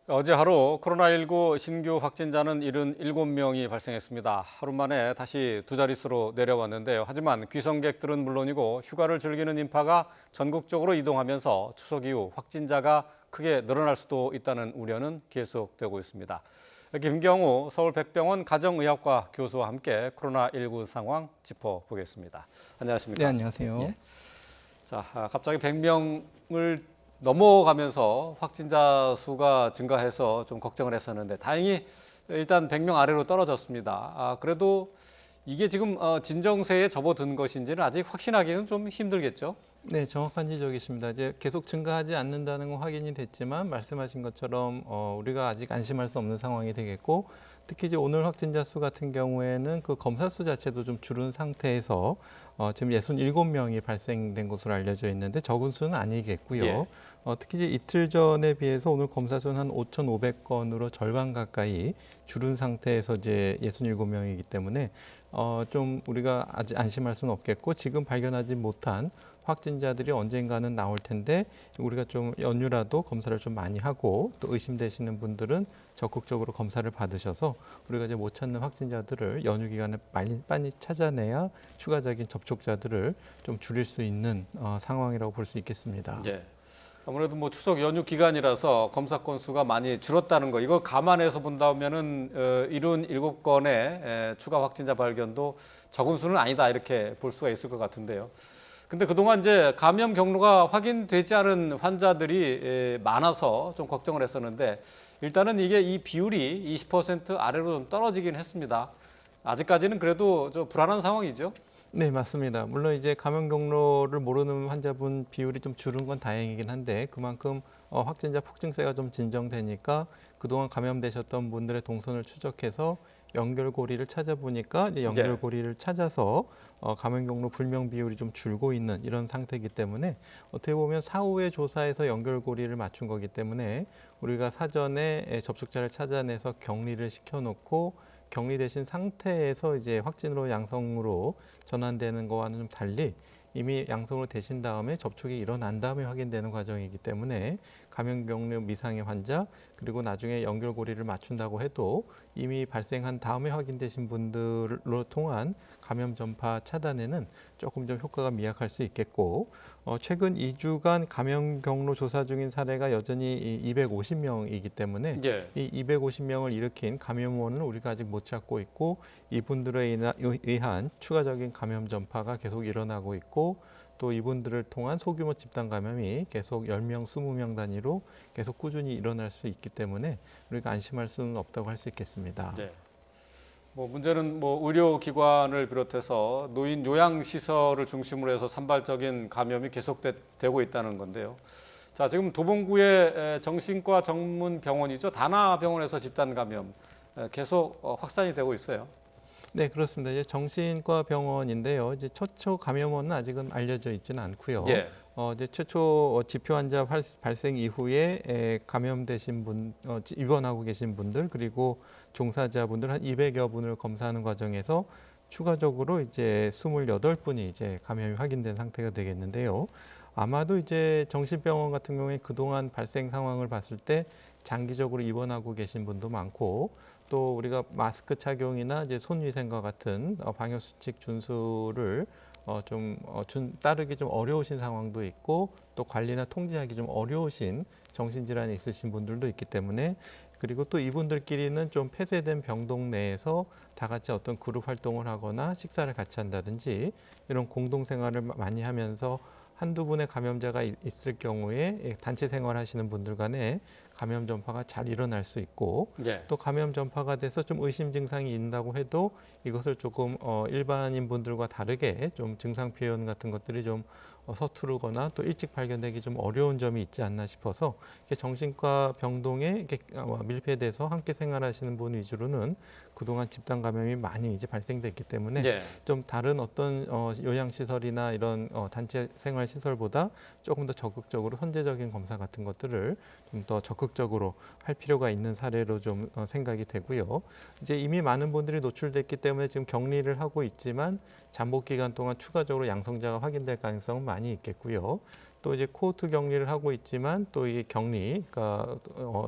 어제 하루 코로나19 신규 확진자는 77명이 발생했습니다. 하루 만에 다시 두 자릿수로 내려왔는데요. 하지만 귀성객들은 물론이고 휴가를 즐기는 인파가 전국적으로 이동하면서 추석 이후 확진자가 크게 늘어날 수도 있다는 우려는 계속되고 있습니다. 김경우 서울백병원 가정의학과 교수와 함께 코로나19 상황 짚어보겠습니다. 네, 안녕하십니까? 안녕하세요. 예. 갑자기 100명을 넘어가면서 확진자 수가 증가해서 좀 걱정을 했었는데 다행히 일단 100명 아래로 떨어졌습니다. 그래도 이게 지금 진정세에 접어든 것인지는 아직 확신하기는 좀 힘들겠죠? 네, 정확한 지적이십니다. 이제 계속 증가하지 않는다는 건 확인이 됐지만 말씀하신 것처럼 우리가 아직 안심할 수 없는 상황이 되겠고, 특히 이제 오늘 확진자 수 같은 경우에는 그 검사 수 자체도 좀 줄은 상태에서 지금 67명이 발생된 것으로 알려져 있는데 적은 수는 아니겠고요. 예. 특히 이제 이틀 전에 비해서 오늘 검사 수는 한 5,500건으로 절반 가까이 줄은 상태에서 이제 67명이기 때문에 좀 우리가 아직 안심할 수는 없겠고, 지금 발견하지 못한 확진자들이 언젠가는 나올 텐데 우리가 좀 연휴라도 검사를 좀 많이 하고 또 의심되시는 분들은 적극적으로 검사를 받으셔서 우리가 이제 못 찾는 확진자들을 연휴 기간에 빨리 찾아내야 추가적인 접촉자들을 좀 줄일 수 있는 상황이라고 볼 수 있겠습니다. 예. 아무래도 뭐 추석 연휴 기간이라서 검사 건수가 많이 줄었다는 거, 이거 감안해서 본다면은 77건의 추가 확진자 발견도 적은 수는 아니다 이렇게 볼 수가 있을 것 같은데요. 근데 그동안 이제 감염 경로가 확인되지 않은 환자들이 많아서 좀 걱정을 했었는데 일단은 이게 이 비율이 20% 아래로 좀 떨어지긴 했습니다. 아직까지는 그래도 좀 불안한 상황이죠. 네, 맞습니다. 물론 이제 감염 경로를 모르는 환자분 비율이 좀 줄은 건 다행이긴 한데 그만큼 확진자 폭증세가 좀 진정되니까 그동안 감염되셨던 분들의 동선을 추적해서 연결고리를 찾아보니까 이제 연결고리를 찾아서 감염 경로 불명 비율이 좀 줄고 있는 이런 상태이기 때문에 어떻게 보면 사후의 조사에서 연결고리를 맞춘 거기 때문에 우리가 사전에 접촉자를 찾아내서 격리를 시켜놓고 격리되신 상태에서 이제 확진으로 양성으로 전환되는 거와는 좀 달리 이미 양성으로 되신 다음에 접촉이 일어난 다음에 확인되는 과정이기 때문에 감염 경로 미상의 환자 그리고 나중에 연결고리를 맞춘다고 해도 이미 발생한 다음에 확인되신 분들로 통한 감염 전파 차단에는 조금 좀 효과가 미약할 수 있겠고 최근 2주간 감염 경로 조사 중인 사례가 여전히 250명이기 때문에 예. 이 250명을 일으킨 감염원을 우리가 아직 못 찾고 있고 이분들에 의한 추가적인 감염 전파가 계속 일어나고 있고 또 이분들을 통한 소규모 집단 감염이 계속 10명, 20명 단위로 계속 꾸준히 일어날 수 있기 때문에 우리가 안심할 수는 없다고 할 수 있겠습니다. 네. 뭐 문제는 뭐 의료기관을 비롯해서 노인 요양시설을 중심으로 해서 산발적인 감염이 계속되고 있다는 건데요. 자, 지금 도봉구의 정신과 전문 병원이죠. 다나병원에서 집단 감염 계속 확산이 되고 있어요. 네, 그렇습니다. 이제 정신과 병원인데요. 이제 최초 감염원은 아직은 알려져 있지는 않고요. 예. 이제 최초 지표 환자 발생 이후에 감염되신 분, 입원하고 계신 분들 그리고 종사자분들 한 200여 분을 검사하는 과정에서 추가적으로 이제 28분이 이제 감염이 확인된 상태가 되겠는데요. 아마도 이제 정신병원 같은 경우에 그동안 발생 상황을 봤을 때 장기적으로 입원하고 계신 분도 많고 또 우리가 마스크 착용이나 이제 손위생과 같은 방역 수칙 준수를 따르기 좀 어려우신 상황도 있고 또 관리나 통제하기 좀 어려우신 정신질환이 있으신 분들도 있기 때문에 그리고 또 이분들끼리는 좀 폐쇄된 병동 내에서 다 같이 어떤 그룹 활동을 하거나 식사를 같이 한다든지 이런 공동 생활을 많이 하면서 한두 분의 감염자가 있을 경우에 단체 생활하시는 분들 간에 감염 전파가 잘 일어날 수 있고 예. 또 감염 전파가 돼서 좀 의심 증상이 있다고 해도 이것을 조금 일반인 분들과 다르게 좀 증상 표현 같은 것들이 좀 서투르거나 또 일찍 발견되기 좀 어려운 점이 있지 않나 싶어서 정신과 병동에 이렇게 밀폐돼서 함께 생활하시는 분 위주로는 그동안 집단 감염이 많이 이제 발생됐기 때문에 예. 좀 다른 어떤 요양시설이나 이런 단체 생활 시설보다 조금 더 적극적으로 선제적인 검사 같은 것들을 좀 더 적극적으로 할 필요가 있는 사례로 좀 생각이 되고요. 이제 이미 많은 분들이 노출됐기 때문에 지금 격리를 하고 있지만 잠복 기간 동안 추가적으로 양성자가 확인될 가능성은 많이 있겠고요. 또 이제 코호트 격리를 하고 있지만 또 이 격리, 그러니까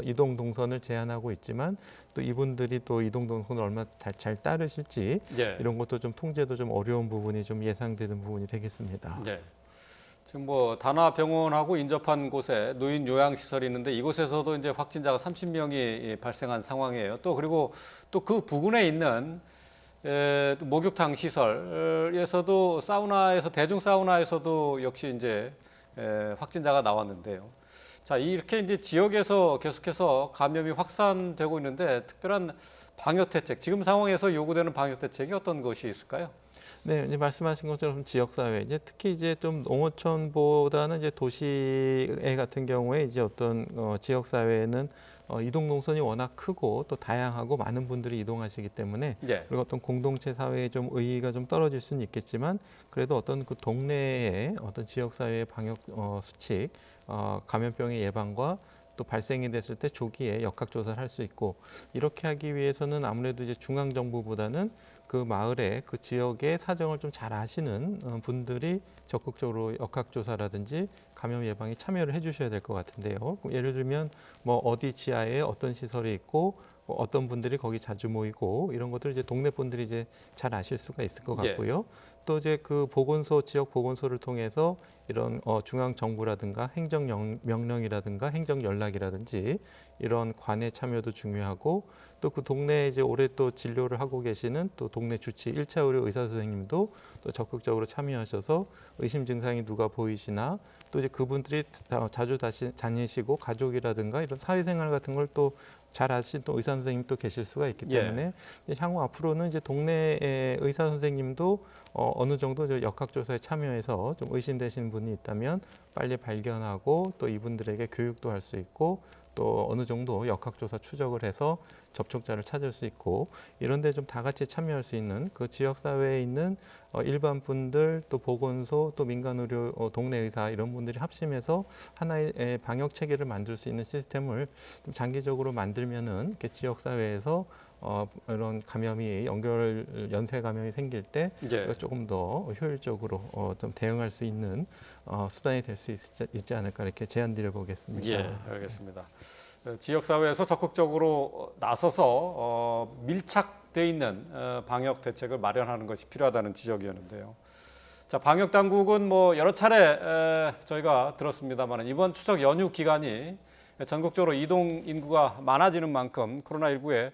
이동 동선을 제한하고 있지만 또 이분들이 또 이동 동선을 얼마나 잘 따르실지 예. 이런 것도 좀 통제도 좀 어려운 부분이 좀 예상되는 부분이 되겠습니다. 네. 지금 뭐 단화병원하고 인접한 곳에 노인 요양시설이 있는데 이곳에서도 이제 확진자가 30명이 발생한 상황이에요. 또 그리고 또 그 부근에 있는 또 목욕탕 시설에서도 사우나에서 대중 사우나에서도 역시 이제 확진자가 나왔는데요. 자, 이렇게 이제 지역에서 계속해서 감염이 확산되고 있는데 특별한 방역 대책, 지금 상황에서 요구되는 방역 대책이 어떤 것이 있을까요? 네, 이제 말씀하신 것처럼 지역사회, 이제 특히 이제 좀 농어촌보다는 이제 도시에 같은 경우에 이제 어떤 지역사회에는 이동 동선이 워낙 크고 또 다양하고 많은 분들이 이동하시기 때문에 예. 그리고 어떤 공동체 사회의 좀 의의가 좀 떨어질 수는 있겠지만 그래도 어떤 그 동네의 어떤 지역사회의 방역 수칙, 감염병의 예방과 또 발생이 됐을 때 조기에 역학조사를 할 수 있고 이렇게 하기 위해서는 아무래도 이제 중앙정부보다는 그 마을에 그 지역의 사정을 좀 잘 아시는 분들이 적극적으로 역학조사라든지 감염 예방에 참여를 해주셔야 될 것 같은데요. 예를 들면 뭐 어디 지하에 어떤 시설이 있고 어떤 분들이 거기 자주 모이고 이런 것들 이제 동네 분들이 이제 잘 아실 수가 있을 것 예. 같고요. 또 이제 그 보건소 지역 보건소를 통해서 이런 중앙 정부라든가 행정 명령이라든가 행정 연락이라든지 이런 관의 참여도 중요하고 또 그 동네에 이제 올해 또 진료를 하고 계시는 또 동네 주치 1차 의료 의사 선생님도 또 적극적으로 참여하셔서 의심 증상이 누가 보이시나 또 이제 그분들이 자주 다니시고 가족이라든가 이런 사회생활 같은 걸 또 잘 아시는 또 의사 선생님 또 계실 수가 있기 때문에 향후 앞으로는 이제 동네의 의사 선생님도 어느 정도 저 역학조사에 참여해서 좀 의심되시는 분이 있다면 빨리 발견하고 또 이분들에게 교육도 할 수 있고 또 어느 정도 역학조사 추적을 해서 접촉자를 찾을 수 있고 이런 데 좀 다 같이 참여할 수 있는 그 지역사회에 있는 일반 분들 또 보건소 또 민간의료 동네 의사 이런 분들이 합심해서 하나의 방역 체계를 만들 수 있는 시스템을 좀 장기적으로 만들면은 이렇게 지역사회에서 이런 감염이 연쇄 감염이 생길 때 예. 조금 더 효율적으로 좀 대응할 수 있는 수단이 될 수 있지 않을까 이렇게 제안드려 보겠습니다. 예, 알겠습니다. 지역사회에서 적극적으로 나서서 밀착돼 있는 방역 대책을 마련하는 것이 필요하다는 지적이었는데요. 자, 방역 당국은 뭐 여러 차례 저희가 들었습니다만 이번 추석 연휴 기간이 전국적으로 이동 인구가 많아지는 만큼 코로나19의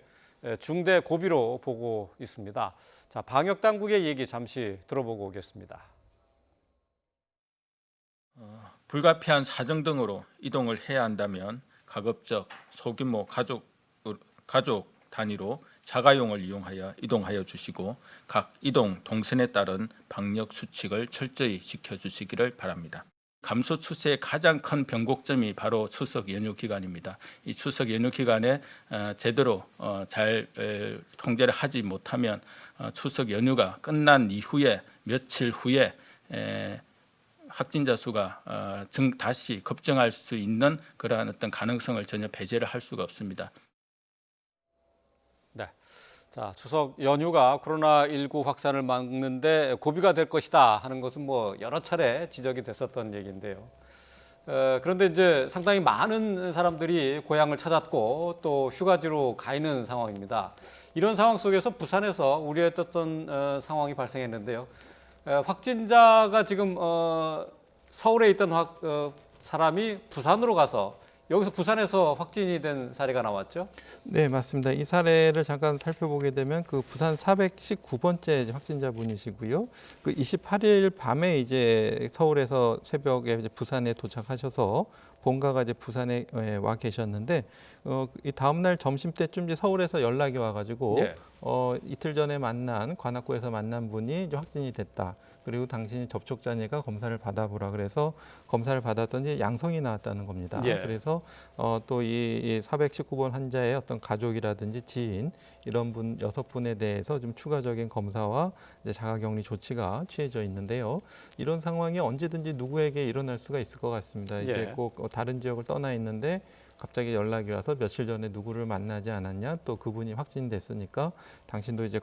중대 고비로 보고 있습니다. 자, 방역 당국의 얘기 잠시 들어보고 오겠습니다. 불가피한 사정 등으로 이동을 해야 한다면 가급적 소규모 가족 단위로 자가용을 이용하여 이동하여 주시고 각 이동 동선에 따른 방역 수칙을 철저히 지켜주시기를 바랍니다. 감소 추세의 가장 큰 변곡점이 바로 추석 연휴 기간입니다. 이 추석 연휴 기간에 제대로 잘 통제를 하지 못하면 추석 연휴가 끝난 이후에 며칠 후에 확진자 수가 다시 급증할 수 있는 그러한 어떤 가능성을 전혀 배제를 할 수가 없습니다. 네. 자, 추석 연휴가 코로나19 확산을 막는데 고비가 될 것이다 하는 것은 뭐 여러 차례 지적이 됐었던 얘기인데요. 그런데 이제 상당히 많은 사람들이 고향을 찾았고 또 휴가지로 가 있는 상황입니다. 이런 상황 속에서 부산에서 우려했던 상황이 발생했는데요. 확진자가 지금 서울에 있던 사람이 부산으로 가서 여기서 부산에서 확진이 된 사례가 나왔죠? 네, 맞습니다. 이 사례를 잠깐 살펴보게 되면 그 부산 419번째 확진자분이시고요. 그 28일 밤에 이제 서울에서 새벽에 이제 부산에 도착하셔서 본가가 이제 부산에 와 계셨는데 이 다음 날 점심 때쯤 이제 서울에서 연락이 와가지고 예. 이틀 전에 관악구에서 만난 분이 이제 확진이 됐다. 그리고 당신이 접촉자니까 검사를 받아보라 그래서 검사를 받았더니 양성이 나왔다는 겁니다. 예. 그래서 또 이 419번 환자의 어떤 가족이라든지 지인 이런 분 6분에 대해서 좀 추가적인 검사와 이제 자가격리 조치가 취해져 있는데요. 이런 상황이 언제든지 누구에게 일어날 수가 있을 것 같습니다. 이제 예. 꼭 다른 지역을 떠나 있는데 갑자기 연락이 와서 며칠 전에 누구를 만나지 않았냐, 또 그분이 확진됐으니까 당신도 이제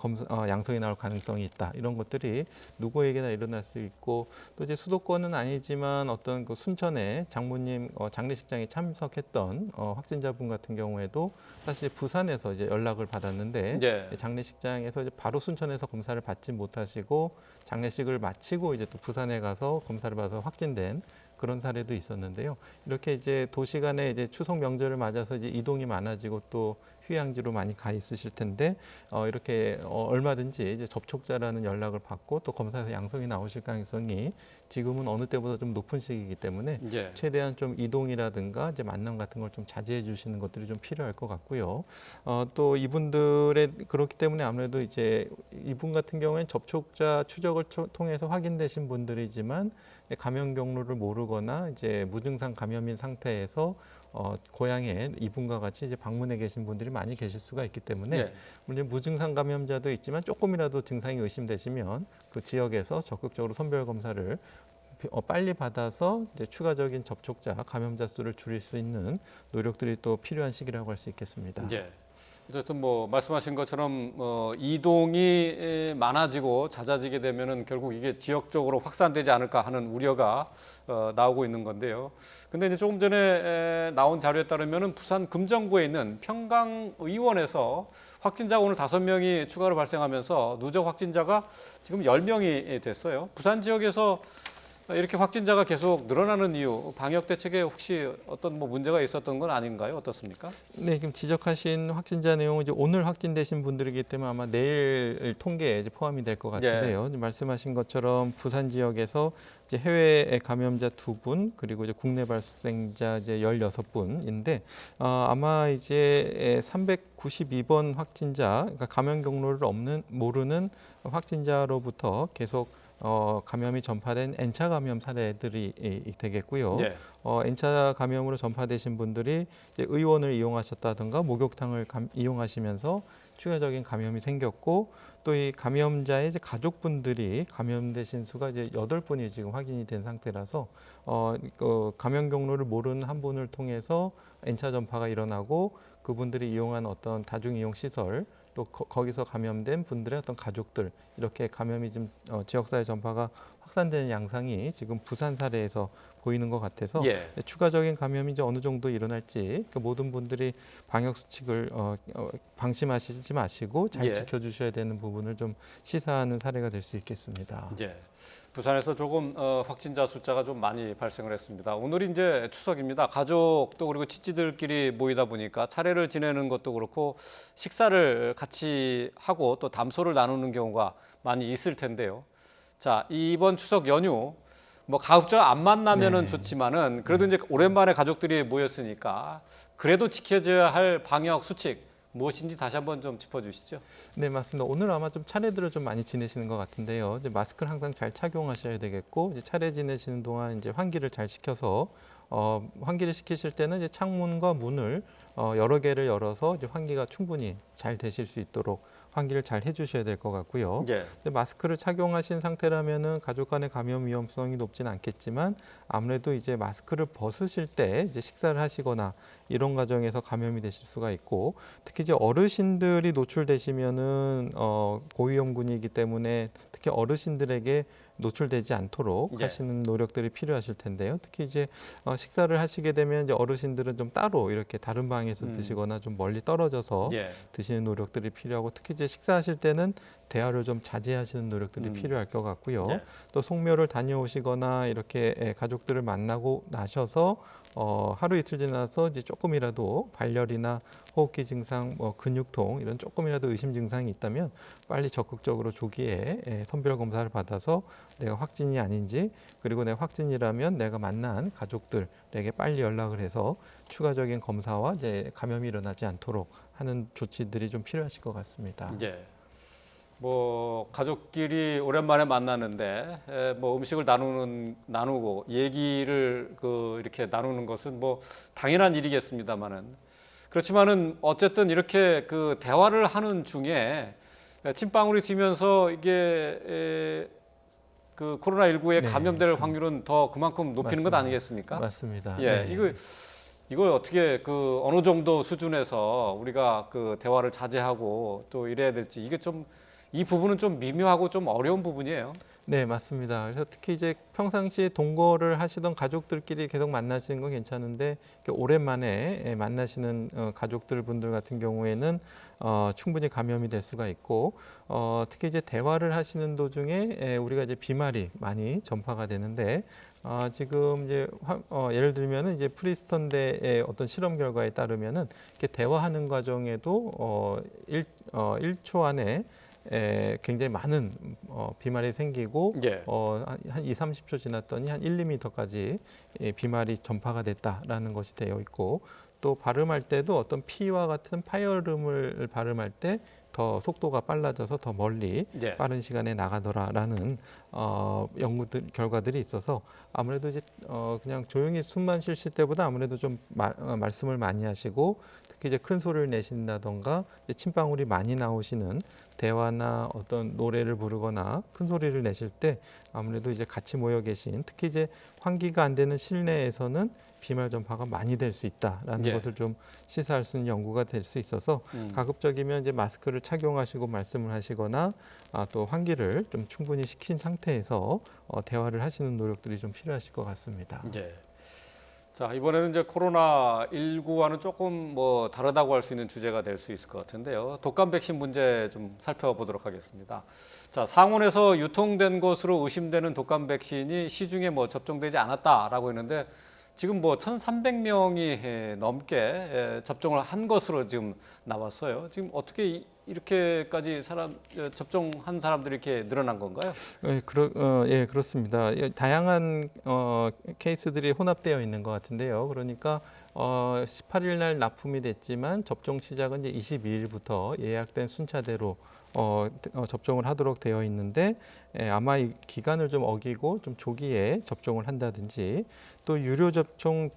양성이 나올 가능성이 있다. 이런 것들이 누구에게나 일어날 수 있고, 또 이제 수도권은 아니지만 어떤 그 순천에 장모님 장례식장에 참석했던 확진자분 같은 경우에도 사실 부산에서 이제 연락을 받았는데 예. 장례식장에서 이제 바로 순천에서 검사를 받지 못하시고 장례식을 마치고 이제 또 부산에 가서 검사를 받아서 확진된 그런 사례도 있었는데요. 이렇게 이제 도시 간에 이제 추석 명절을 맞아서 이제 이동이 많아지고 또 휴양지로 많이 가 있으실 텐데 이렇게 얼마든지 이제 접촉자라는 연락을 받고 또 검사에서 양성이 나오실 가능성이 지금은 어느 때보다 좀 높은 시기이기 때문에 예. 최대한 좀 이동이라든가 이제 만남 같은 걸 좀 자제해 주시는 것들이 좀 필요할 것 같고요. 또 이분들의 그렇기 때문에 아무래도 이제 이분 같은 경우에는 접촉자 추적을 통해서 확인되신 분들이지만 감염 경로를 모르거나 이제 무증상 감염인 상태에서 고향에 이분과 같이 이제 방문해 계신 분들이 많이 계실 수가 있기 때문에 예. 물론 무증상 감염자도 있지만 조금이라도 증상이 의심되시면 그 지역에서 적극적으로 선별 검사를 빨리 받아서 이제 추가적인 접촉자 감염자 수를 줄일 수 있는 노력들이 또 필요한 시기라고 할 수 있겠습니다. 예. 어쨌든 뭐 말씀하신 것처럼 이동이 많아지고 잦아지게 되면은 결국 이게 지역적으로 확산되지 않을까 하는 우려가 나오고 있는 건데요. 근데 이제 조금 전에 나온 자료에 따르면은 부산 금정구에 있는 평강의원에서 확진자가 오늘 5명이 추가로 발생하면서 누적 확진자가 지금 10명이 됐어요. 부산 지역에서 이렇게 확진자가 계속 늘어나는 이유, 방역 대책에 혹시 어떤 뭐 문제가 있었던 건 아닌가요? 어떻습니까? 네, 지금 지적하신 확진자 내용은 이제 오늘 확진되신 분들이기 때문에 아마 내일 통계에 이제 포함이 될 것 같은데요. 말씀하신 것처럼 부산 지역에서 이제 해외 감염자 2분 그리고 이제 국내 발생자 이제 16분인데 아마 이제 392번 확진자, 그러니까 감염 경로를 모르는 확진자로부터 계속 감염이 전파된 N차 감염 사례들이 되겠고요. 네. N차 감염으로 전파되신 분들이 이제 의원을 이용하셨다든가 목욕탕을 이용하시면서 추가적인 감염이 생겼고 또 이 감염자의 이제 가족분들이 감염되신 수가 이제 8분이 지금 확인이 된 상태라서 감염 경로를 모르는 한 분을 통해서 N차 전파가 일어나고 그분들이 이용한 어떤 다중이용 시설 또 거기서 감염된 분들의 어떤 가족들 이렇게 감염이 좀 지역사회 전파가 확산되는 양상이 지금 부산 사례에서 보이는 것 같아서 예. 추가적인 감염이 이제 어느 정도 일어날지 그 모든 분들이 방역 수칙을 방심하시지 마시고 잘 예. 지켜주셔야 되는 부분을 좀 시사하는 사례가 될 수 있겠습니다. 예. 부산에서 조금 확진자 숫자가 좀 많이 발생을 했습니다. 오늘이 이제 추석입니다. 가족도 그리고 친지들끼리 모이다 보니까 차례를 지내는 것도 그렇고 식사를 같이 하고 또 담소를 나누는 경우가 많이 있을 텐데요. 자, 이번 추석 연휴 뭐 가급적 안 만나면은 네. 좋지만은 그래도 이제 오랜만에 가족들이 모였으니까 그래도 지켜져야 할 방역 수칙 무엇인지 다시 한번 좀 짚어주시죠. 네, 맞습니다. 오늘 아마 좀 차례들을 좀 많이 지내시는 것 같은데요. 이제 마스크를 항상 잘 착용하셔야 되겠고, 이제 차례 지내시는 동안 이제 환기를 잘 시켜서 환기를 시키실 때는 이제 창문과 문을 여러 개를 열어서 이제 환기가 충분히 잘 되실 수 있도록 환기를 잘 해주셔야 될 것 같고요. 예. 마스크를 착용하신 상태라면은 가족 간의 감염 위험성이 높지는 않겠지만 아무래도 이제 마스크를 벗으실 때 이제 식사를 하시거나 이런 과정에서 감염이 되실 수가 있고 특히 이제 어르신들이 노출되시면은 고위험군이기 때문에 특히 어르신들에게 노출되지 않도록 예. 하시는 노력들이 필요하실 텐데요. 특히 이제 식사를 하시게 되면 이제 어르신들은 좀 따로 이렇게 다른 방에서 드시거나 좀 멀리 떨어져서 예. 드시는 노력들이 필요하고 특히 이제 식사하실 때는 대화를 좀 자제하시는 노력들이 필요할 것 같고요. 예. 또 송묘를 다녀오시거나 이렇게 가족들을 만나고 나셔서 하루 이틀 지나서 이제 조금이라도 발열이나 호흡기 증상, 근육통 이런 조금이라도 의심 증상이 있다면 빨리 적극적으로 조기에 선별 검사를 받아서 내가 확진이 아닌지 그리고 내가 확진이라면 내가 만난 가족들에게 빨리 연락을 해서 추가적인 검사와 이제 감염이 일어나지 않도록 하는 조치들이 좀 필요하실 것 같습니다. 예. 뭐 가족끼리 오랜만에 만나는데 뭐 음식을 나누고 얘기를 이렇게 나누는 것은 뭐 당연한 일이겠습니다만은 그렇지만은 어쨌든 이렇게 그 대화를 하는 중에 침방울이 튀면서 이게 그 코로나19에 네, 감염될 확률은 더 그만큼 높이는 것 맞습니다. 아니겠습니까? 맞습니다. 예, 네. 이거 이걸 어떻게 그 어느 정도 수준에서 우리가 그 대화를 자제하고 또 이래야 될지 이게 좀 이 부분은 좀 미묘하고 좀 어려운 부분이에요. 네, 맞습니다. 그래서 특히 이제 평상시에 동거를 하시던 가족들끼리 계속 만나시는 건 괜찮은데 이렇게 오랜만에 만나시는 가족들 분들 같은 경우에는 충분히 감염이 될 수가 있고 특히 이제 대화를 하시는 도중에 우리가 이제 비말이 많이 전파가 되는데 지금 이제 예를 들면은 이제 프리스턴대의 어떤 실험 결과에 따르면은 이렇게 대화하는 과정에도 1초 안에 굉장히 많은 비말이 생기고 예. 한 2, 30초 지났더니 한 1, 2m까지 비말이 전파가 됐다라는 것이 되어 있고 또 발음할 때도 어떤 P와 같은 파열음을 발음할 때 더 속도가 빨라져서 더 멀리 예. 빠른 시간에 나가더라라는 결과들이 있어서 아무래도 이제 그냥 조용히 숨만 쉬실 때보다 아무래도 좀 말씀을 많이 하시고 특히 이제 큰 소리를 내신다던가 이제 침방울이 많이 나오시는 대화나 어떤 노래를 부르거나 큰 소리를 내실 때 아무래도 이제 같이 모여 계신 특히 이제 환기가 안 되는 실내에서는 비말 전파가 많이 될 수 있다라는 예. 것을 좀 시사할 수 있는 연구가 될 수 있어서 가급적이면 이제 마스크를 착용하시고 말씀을 하시거나 또 환기를 좀 충분히 시킨 상태에서 대화를 하시는 노력들이 좀 필요하실 것 같습니다. 예. 자, 이번에는 이제 코로나19와는 조금 뭐 다르다고 할 수 있는 주제가 될 수 있을 것 같은데요. 독감 백신 문제 좀 살펴보도록 하겠습니다. 자, 상온에서 유통된 것으로 의심되는 독감 백신이 시중에 뭐 접종되지 않았다라고 했는데 지금 뭐 1,300명이 넘게 접종을 한 것으로 지금 나왔어요. 지금 어떻게 이렇게까지 접종한 사람들이 이렇게 늘어난 건가요? 예, 그렇습니다. 다양한 케이스들이 혼합되어 있는 것 같은데요. 그러니까 18일 날 납품이 됐지만 접종 시작은 이제 22일부터 예약된 순차대로 접종을 하도록 되어 있는데 아마 이 기간을 좀 어기고 좀 조기에 접종을 한다든지 또 유료 접종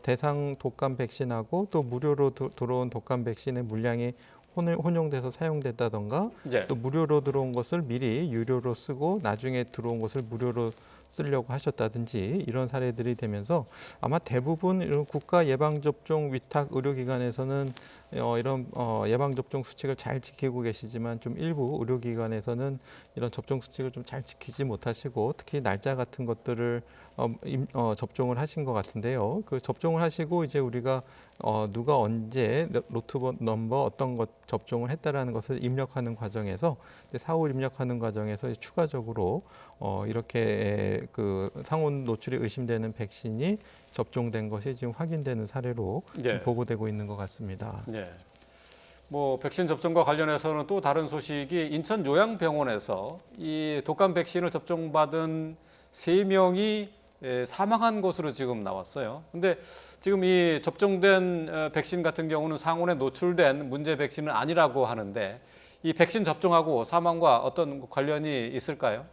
대상 독감 백신하고 또 무료로 들어온 독감 백신의 물량이 혼용돼서 사용됐다던가 예. 또 무료로 들어온 것을 미리 유료로 쓰고 나중에 들어온 것을 무료로 쓰려고 하셨다든지 이런 사례들이 되면서 아마 대부분 이런 국가 예방접종 위탁 의료기관에서는 이런 예방접종 수칙을 잘 지키고 계시지만 좀 일부 의료기관에서는 이런 접종 수칙을 좀 잘 지키지 못하시고 특히 날짜 같은 것들을 접종을 하신 것 같은데요. 그 접종을 하시고 이제 우리가 누가 언제 로트 넘버 어떤 것 접종을 했다라는 것을 입력하는 과정에서 사후 입력하는 과정에서 추가적으로 이렇게 그 상온 노출이 의심되는 백신이 접종된 것이 지금 확인되는 사례로 예. 보고되고 있는 것 같습니다. 예. 뭐 백신 접종과 관련해서는 또 다른 소식이 인천 요양병원에서 이 독감 백신을 접종받은 3명이 사망한 것으로 지금 나왔어요. 근데 지금 이 접종된 백신 같은 경우는 상온에 노출된 문제 백신은 아니라고 하는데 이 백신 접종하고 사망과 어떤 관련이 있을까요?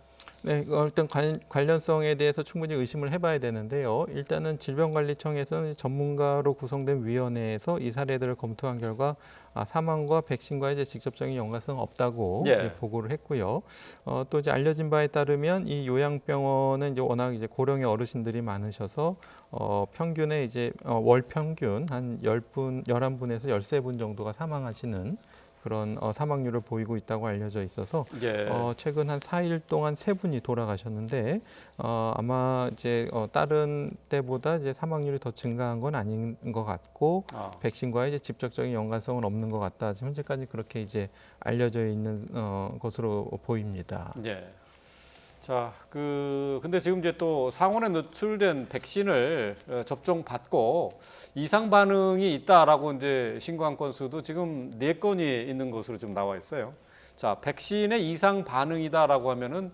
네, 일단 관련성에 대해서 충분히 의심을 해봐야 되는데요. 일단은 질병관리청에서는 전문가로 구성된 위원회에서 이 사례들을 검토한 결과 사망과 백신과의 이제 직접적인 연관성 없다고 예. 보고를 했고요. 또 이제 알려진 바에 따르면 이 요양병원은 이제 워낙 이제 고령의 어르신들이 많으셔서 평균에 이제 월 평균 한 11분에서 13분 정도가 사망하시는 그런 사망률을 보이고 있다고 알려져 있어서 예. 최근 한 4일 동안 3분이 돌아가셨는데 아마 이제 다른 때보다 이제 사망률이 더 증가한 건 아닌 것 같고 백신과의 이제 직접적인 연관성은 없는 것 같다. 지금 현재까지 그렇게 이제 알려져 있는 것으로 보입니다. 예. 자, 근데 지금 이제 또 상온에 노출된 백신을 접종 받고 이상 반응이 있다라고 이제 신고한 건수도 지금 4건이 있는 것으로 좀 나와 있어요. 자, 백신의 이상 반응이다라고 하면은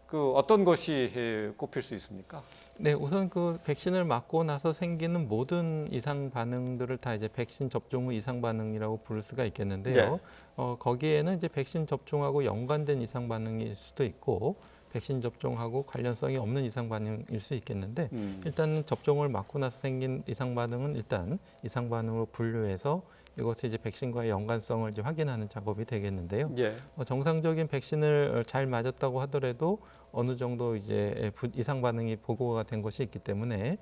그 어떤 것이 꼽힐 수 있습니까? 네, 우선 그 백신을 맞고 나서 생기는 모든 이상 반응들을 다 이제 백신 접종 후 이상 반응이라고 부를 수가 있겠는데요. 거기에는 이제 백신 접종하고 연관된 이상 반응일 수도 있고 백신 접종하고 관련성이 없는 이상 반응일 수 있겠는데 일단 접종을 맞고 나서 생긴 이상 반응은 일단 이상 반응으로 분류해서 이것이 이제 백신과의 연관성을 이제 확인하는 작업이 되겠는데요. 예. 정상적인 백신을 잘 맞았다고 하더라도 어느 정도 이제 이상 반응이 보고가 된 것이 있기 때문에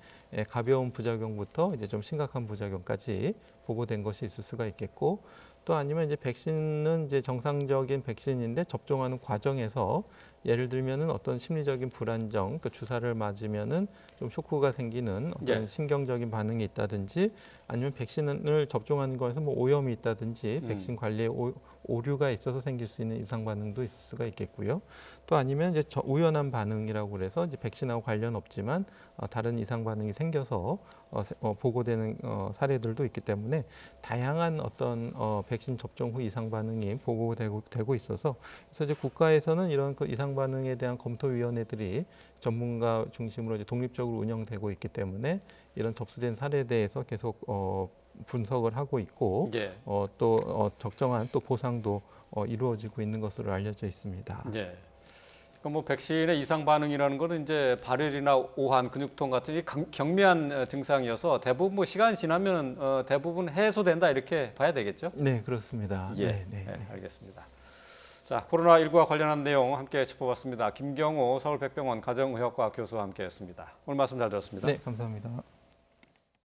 가벼운 부작용부터 이제 좀 심각한 부작용까지 보고된 것이 있을 수가 있겠고, 또 아니면 이제 백신은 이제 정상적인 백신인데 접종하는 과정에서 예를 들면은 어떤 심리적인 불안정, 그러니까 주사를 맞으면은 좀 쇼크가 생기는 어떤 예. 신경적인 반응이 있다든지, 아니면 백신을 접종하는 거에서 뭐 오염이 있다든지 백신 관리에 오류가 있어서 생길 수 있는 이상 반응도 있을 수가 있겠고요. 또 아니면 이제 우연한 반응이라고 그래서 이제 백신하고 관련 없지만 다른 이상 반응이 생겨서 보고되는 사례들도 있기 때문에 다양한 어떤 백신 접종 후 이상 반응이 보고되고 있어서, 그래서 이제 국가에서는 이런 그 이상 반응에 대한 검토위원회들이 전문가 중심으로 이제 독립적으로 운영되고 있기 때문에 이런 접수된 사례에 대해서 계속 분석을 하고 있고, 예. 또 적정한 또 보상도 이루어지고 있는 것으로 알려져 있습니다. 예. 그러니까 뭐 백신의 이상 반응이라는 거는 이제 발열이나 오한, 근육통 같은 이 경미한 증상이어서 대부분 뭐 시간이 지나면 대부분 해소된다 이렇게 봐야 되겠죠? 네, 그렇습니다. 예. 네, 네. 네, 알겠습니다. 자, 코로나19와 관련한 내용 함께 짚어봤습니다. 김경호 서울백병원 가정의학과 교수와 함께했습니다. 오늘 말씀 잘 들었습니다. 네, 감사합니다.